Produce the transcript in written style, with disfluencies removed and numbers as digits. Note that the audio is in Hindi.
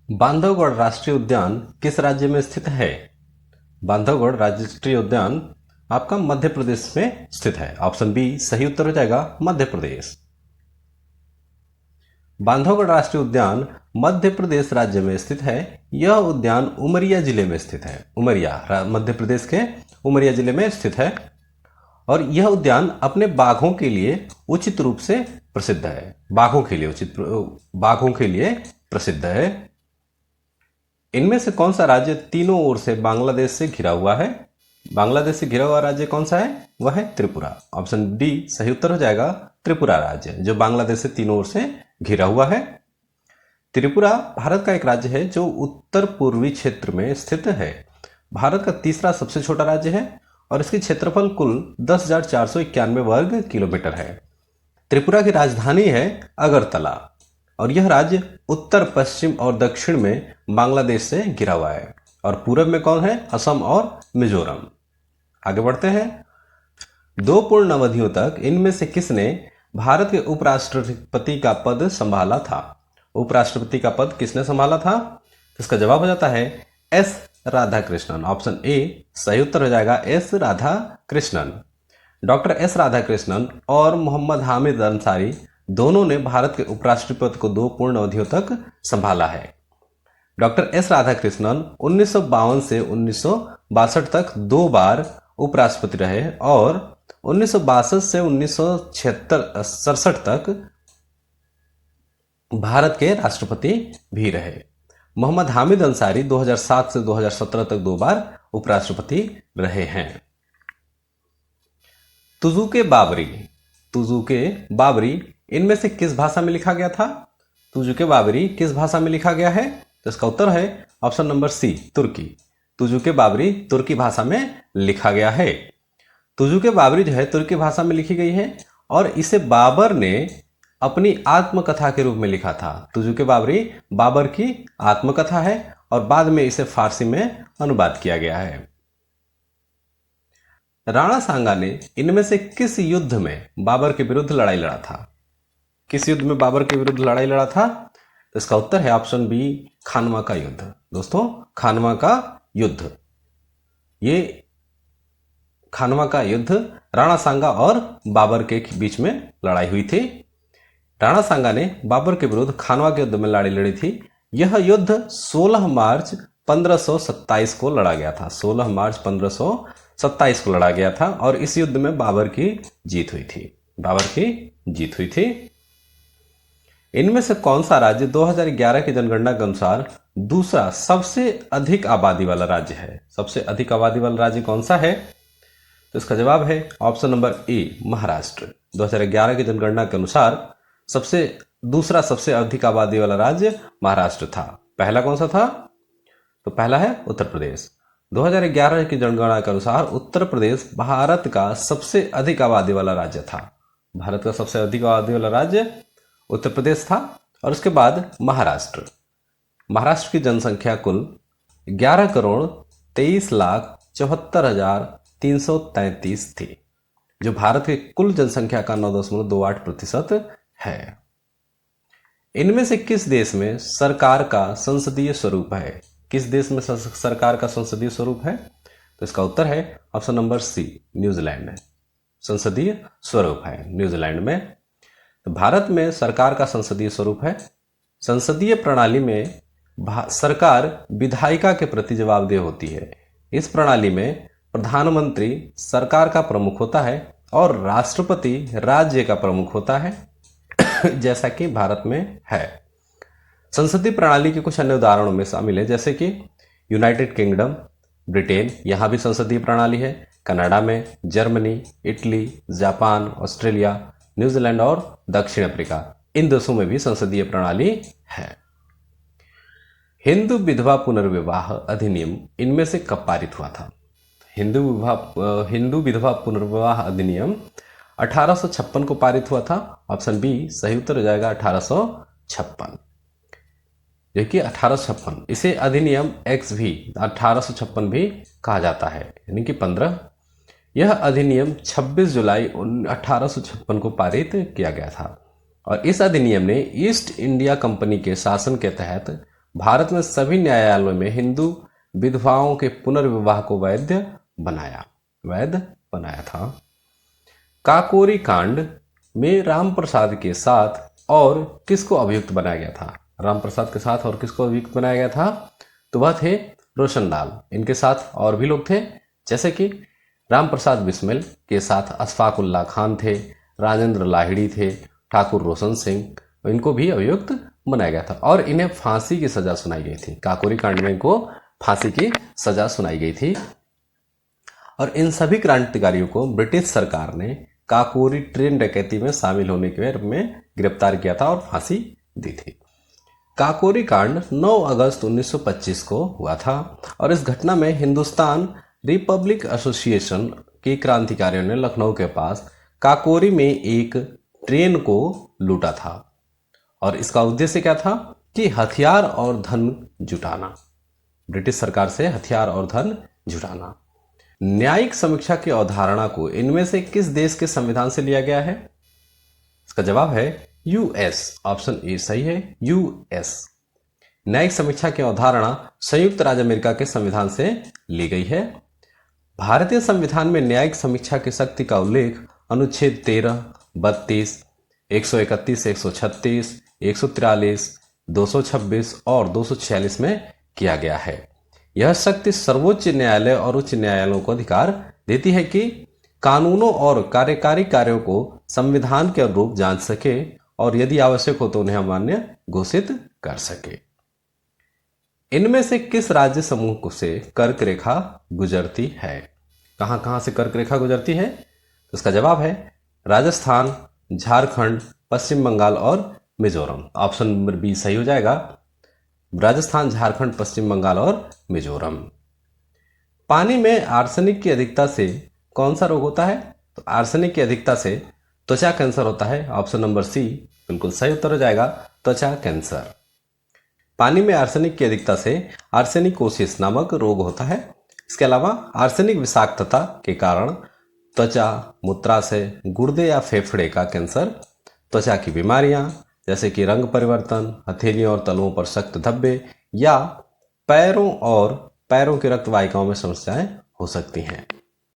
बांधवगढ़ राष्ट्रीय उद्यान किस राज्य में स्थित है? बांधवगढ़ राष्ट्रीय उद्यान आपका मध्य प्रदेश में स्थित है। ऑप्शन बी सही उत्तर हो जाएगा, मध्य प्रदेश। बांधवगढ़ राष्ट्रीय उद्यान मध्य प्रदेश राज्य में स्थित है। यह उद्यान उमरिया जिले में स्थित है। उमरिया मध्य प्रदेश के उमरिया जिले में स्थित है और यह उद्यान अपने बाघों के लिए उचित रूप से प्रसिद्ध है। बाघों के लिए प्रसिद्ध है। इनमें से कौन सा राज्य तीनों ओर से बांग्लादेश से घिरा हुआ है? बांग्लादेश से घिरा हुआ राज्य कौन सा है? वह है त्रिपुरा। ऑप्शन डी सही उत्तर हो जाएगा, त्रिपुरा राज्य, जो बांग्लादेश से तीनों ओर से घिरा हुआ है। त्रिपुरा भारत का एक राज्य है जो उत्तर पूर्वी क्षेत्र में स्थित है। भारत का तीसरा सबसे छोटा राज्य है और इसकी क्षेत्रफल कुल 10,491 वर्ग किलोमीटर है। त्रिपुरा की राजधानी है अगरतला और यह राज्य उत्तर, पश्चिम और दक्षिण में बांग्लादेश से घिरा हुआ है और पूरब में कौन है? असम और मिजोरम। आगे बढ़ते हैं। 2 पूर्ण अवधियों तक इनमें से किसने भारत के उपराष्ट्रपति का पद संभाला था? उपराष्ट्रपति का पद किसने संभाला था? इसका जवाब हो जाता है एस राधाकृष्णन। ऑप्शन ए सही उत्तर हो जाएगा, S Radhakrishnan. Doctor S Radhakrishnan और मोहम्मद हामिद अंसारी दोनों ने भारत के उपराष्ट्रपति को 2 पूर्ण अवधियों तक संभाला है। डॉक्टर एस राधाकृष्णन 1952 से 1962 तक 2 बार उपराष्ट्रपति रहे और 1962 से 1967 तक भारत के राष्ट्रपति भी रहे। मोहम्मद हामिद अंसारी 2007 से 2017 तक 2 बार उपराष्ट्रपति रहे हैं। तुजुके बाबरी इनमें से किस भाषा में लिखा गया था? तुजुके बाबरी किस भाषा में लिखा गया है? तो इसका उत्तर है ऑप्शन नंबर सी, तुर्की। तुजुके बाबरी तुर्की भाषा में लिखा गया है। तुजुके बाबरी जो है तुर्की भाषा में लिखी गई है और इसे बाबर ने अपनी आत्मकथा के रूप में लिखा था। तुजुके बाबरी बाबर की आत्मकथा है और बाद में इसे फारसी में अनुवाद किया गया है। राणा सांगा ने इनमें से किस युद्ध में बाबर के विरुद्ध लड़ाई लड़ा था? किस युद्ध में बाबर के विरुद्ध लड़ाई लड़ा था? तो इसका उत्तर है ऑप्शन बी, खानवा का युद्ध। दोस्तों, खानवा का युद्ध, ये खानवा का युद्ध राणा सांगा और बाबर के बीच में लड़ाई हुई थी। राणा सांगा ने बाबर के विरुद्ध खानवा के युद्ध में लड़ाई लड़ी थी। यह युद्ध 16 मार्च 1527 को लड़ा गया था। 16 मार्च 1527 को लड़ा गया था और इस युद्ध में बाबर की जीत हुई थी। इनमें से कौन सा राज्य 2011 की जनगणना के अनुसार दूसरा सबसे अधिक आबादी वाला राज्य है? सबसे अधिक आबादी वाला राज्य कौन सा है? तो इसका जवाब है ऑप्शन नंबर ए, महाराष्ट्र। 2011 की जनगणना के अनुसार दूसरा सबसे अधिक आबादी वाला राज्य महाराष्ट्र था। पहला कौन सा था? तो पहला है उत्तर प्रदेश। 2011 की जनगणना के अनुसार उत्तर प्रदेश भारत का सबसे अधिक आबादी वाला राज्य था। भारत का सबसे अधिक आबादी वाला राज्य उत्तर प्रदेश था और उसके बाद महाराष्ट्र की जनसंख्या कुल 11,23,74,333 थी, जो भारत की कुल जनसंख्या का 9.28% है। इनमें से किस देश में सरकार का संसदीय स्वरूप है? किस देश में सरकार का संसदीय स्वरूप है? तो इसका उत्तर है ऑप्शन नंबर सी, न्यूजीलैंड। संसदीय स्वरूप है न्यूजीलैंड में। तो भारत में सरकार का संसदीय स्वरूप है। संसदीय प्रणाली में सरकार विधायिका के प्रति जवाबदेह होती है। इस प्रणाली में प्रधानमंत्री सरकार का प्रमुख होता है और राष्ट्रपति राज्य का प्रमुख होता है, जैसा कि भारत में है। संसदीय प्रणाली के कुछ अन्य उदाहरणों में शामिल है, जैसे कि यूनाइटेड किंगडम, ब्रिटेन, यहां भी संसदीय प्रणाली है। कनाडा में, Germany, Italy, Japan, Australia, New Zealand और दक्षिण अफ्रीका, इन देशों में भी संसदीय प्रणाली है। हिंदू विधवा पुनर्विवाह अधिनियम इनमें से कब पारित हुआ था? हिंदू विधवा पुनर्विवाह अधिनियम 1856 को पारित हुआ था। ऑप्शन बी सही उत्तर हो जाएगा, 1856। देखिए 1856, इसे अधिनियम एक्स भी 1856 भी कहा जाता है, यानी कि 15। यह अधिनियम 26 जुलाई 1856 को पारित किया गया था और इस अधिनियम ने ईस्ट इंडिया कंपनी के शासन के तहत भारत में सभी न्यायालयों में हिंदू विधवाओं के पुनर्विवाह को वैध बनाया था। काकोरी कांड में रामप्रसाद के साथ और किसको अभियुक्त बनाया गया था? रामप्रसाद के साथ और किसको अभियुक्त बनाया गया था? तो वह थे रोशनलाल। इनके साथ और भी लोग थे, जैसे कि रामप्रसाद बिस्मिल के साथ अशफाक उल्लाह खान थे, राजेंद्र लाहिड़ी थे, ठाकुर रोशन सिंह, इनको भी अभियुक्त बनाया गया था और इन्हें फांसी की सजा सुनाई गई थी। काकोरी कांड में इनको फांसी की सजा सुनाई गई थी और इन सभी क्रांतिकारियों को ब्रिटिश सरकार ने काकोरी ट्रेन डकैती में शामिल होने के रूप में गिरफ्तार किया था और फांसी दी थी। काकोरी कांड 9 अगस्त 1925 को हुआ था और इस घटना में हिंदुस्तान रिपब्लिक एसोसिएशन के क्रांतिकारियों ने लखनऊ के पास काकोरी में एक ट्रेन को लूटा था और इसका उद्देश्य क्या था कि हथियार और धन जुटाना, ब्रिटिश सरकार से हथियार और धन जुटाना। न्यायिक समीक्षा की अवधारणा को इनमें से किस देश के संविधान से लिया गया है? इसका जवाब है यूएस। ऑप्शन ए सही है, यूएस। न्यायिक समीक्षा की अवधारणा संयुक्त राज्य अमेरिका के संविधान से ली गई है। भारतीय संविधान में न्यायिक समीक्षा की शक्ति का उल्लेख अनुच्छेद 13, 32, 131, 136, 143, 226 और 246 में किया गया है। यह शक्ति सर्वोच्च न्यायालय और उच्च न्यायालयों को अधिकार देती है कि कानूनों और कार्यकारी कार्यों को संविधान के अनुरूप जांच सके और यदि आवश्यक हो तो उन्हें अमान्य घोषित कर सके। इनमें से किस राज्य समूह से कर्क रेखा गुजरती है? कहां कहां से कर्क रेखा गुजरती है? तो इसका जवाब है राजस्थान, झारखंड, पश्चिम बंगाल और मिजोरम। ऑप्शन नंबर बी सही हो जाएगा, राजस्थान, झारखंड, पश्चिम बंगाल और मिजोरम। पानी में आर्सेनिक की अधिकता से कौन सा रोग होता है? तो आर्सेनिक की अधिकता से त्वचा कैंसर होता है। ऑप्शन नंबर सी बिल्कुल सही उत्तर हो जाएगा, त्वचा कैंसर। पानी में आर्सेनिक की अधिकता से आर्सेनिकोसिस नामक रोग होता है। इसके अलावा आर्सेनिक विषाक्तता के कारण त्वचा, मूत्राशय, गुर्दे या फेफड़े का कैंसर, त्वचा की बीमारियां जैसे कि रंग परिवर्तन, हथेलियों और तलुओं पर सख्त धब्बे या पैरों की रक्त वाहिकाओं में समस्याएं हो सकती हैं।